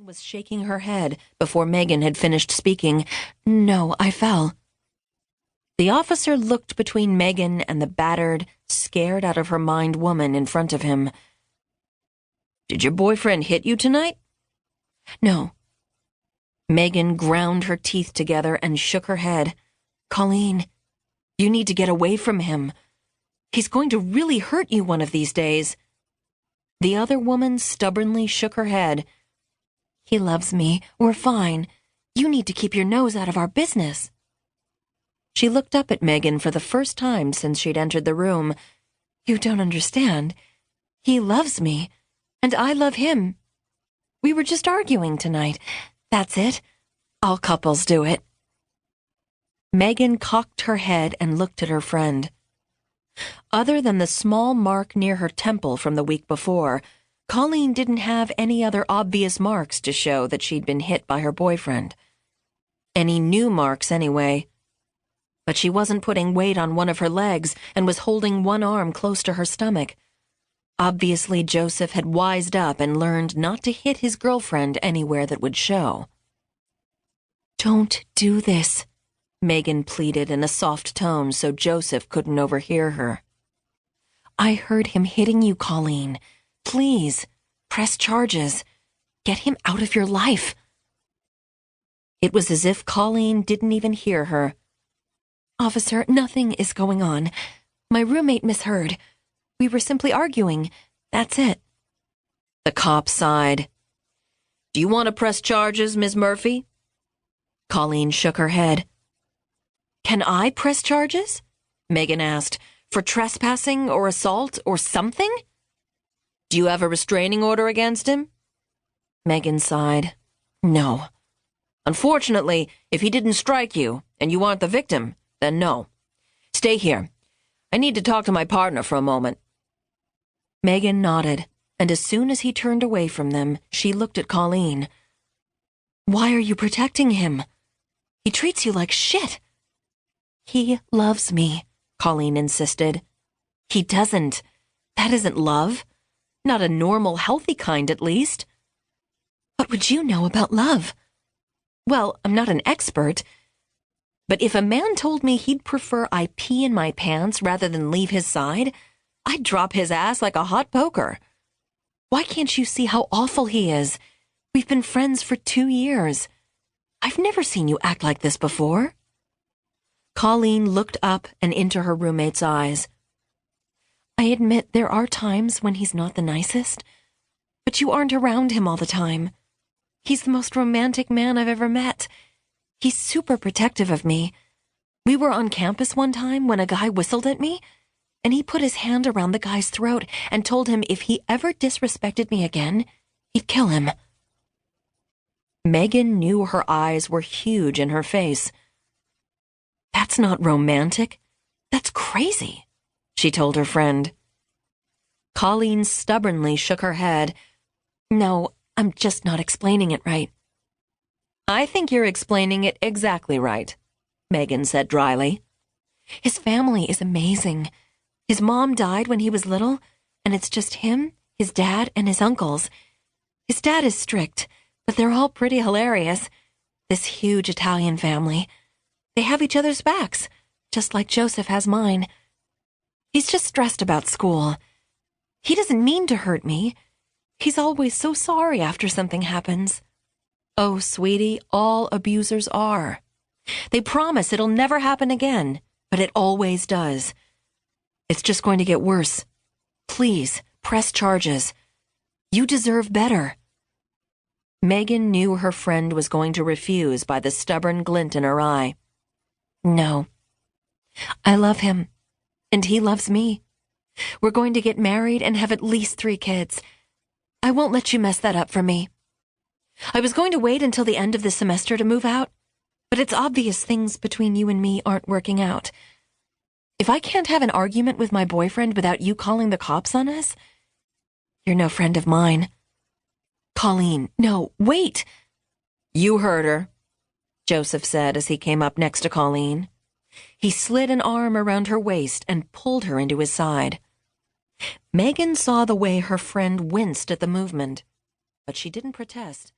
was shaking her head before Megan had finished speaking. "No, I fell." The officer looked between Megan and the battered, scared-out-of-her-mind woman in front of him. "Did your boyfriend hit you tonight?" "No." Megan ground her teeth together and shook her head. "Colleen, you need to get away from him. He's going to really hurt you one of these days." The other woman stubbornly shook her head. "He loves me. We're fine. You need to keep your nose out of our business." She looked up at Megan for the first time since she'd entered the room. "You don't understand. He loves me, and I love him. We were just arguing tonight. That's it. All couples do it." Megan cocked her head and looked at her friend. Other than the small mark near her temple from the week before, Colleen didn't have any other obvious marks to show that she'd been hit by her boyfriend. Any new marks, anyway. But she wasn't putting weight on one of her legs and was holding one arm close to her stomach. Obviously, Joseph had wised up and learned not to hit his girlfriend anywhere that would show. "Don't do this," Megan pleaded in a soft tone so Joseph couldn't overhear her. "I heard him hitting you, Colleen. Please, press charges. Get him out of your life." It was as if Colleen didn't even hear her. "Officer, nothing is going on. My roommate misheard. We were simply arguing. That's it." The cop sighed. "Do you want to press charges, Ms. Murphy?" Colleen shook her head. "Can I press charges?" Megan asked. "For trespassing or assault or something?" "Do you have a restraining order against him?" Megan sighed. "No." "Unfortunately, if he didn't strike you, and you aren't the victim, then no. Stay here. I need to talk to my partner for a moment." Megan nodded, and as soon as he turned away from them, she looked at Colleen. "Why are you protecting him? He treats you like shit." "He loves me," Colleen insisted. "He doesn't. That isn't love. Not a normal, healthy kind, at least." "What would you know about love?" "Well, I'm not an expert. But if a man told me he'd prefer I pee in my pants rather than leave his side, I'd drop his ass like a hot poker. Why can't you see how awful he is? We've been friends for 2 years. I've never seen you act like this before." Colleen looked up and into her roommate's eyes. "I admit there are times when he's not the nicest, but you aren't around him all the time. He's the most romantic man I've ever met. He's super protective of me. We were on campus one time when a guy whistled at me, and he put his hand around the guy's throat and told him if he ever disrespected me again, he'd kill him." Megan knew her eyes were huge in her face. "That's not romantic. That's crazy," she told her friend. Colleen stubbornly shook her head. "No, I'm just not explaining it right." "I think you're explaining it exactly right," Megan said dryly. "His family is amazing. His mom died when he was little, and it's just him, his dad, and his uncles. His dad is strict, but they're all pretty hilarious. This huge Italian family. They have each other's backs, just like Joseph has mine. He's just stressed about school. He doesn't mean to hurt me. He's always so sorry after something happens. Oh, sweetie, all abusers are. They promise it'll never happen again, but it always does. It's just going to get worse. Please, press charges. You deserve better." Megan knew her friend was going to refuse by the stubborn glint in her eye. "No. I love him, and he loves me. We're going to get married and have at least 3 kids. I won't let you mess that up for me. I was going to wait until the end of the semester to move out, but it's obvious things between you and me aren't working out. If I can't have an argument with my boyfriend without you calling the cops on us, you're no friend of mine." "Colleen, no, wait." "You heard her," Joseph said as he came up next to Colleen. He slid an arm around her waist and pulled her into his side. Megan saw the way her friend winced at the movement, but she didn't protest.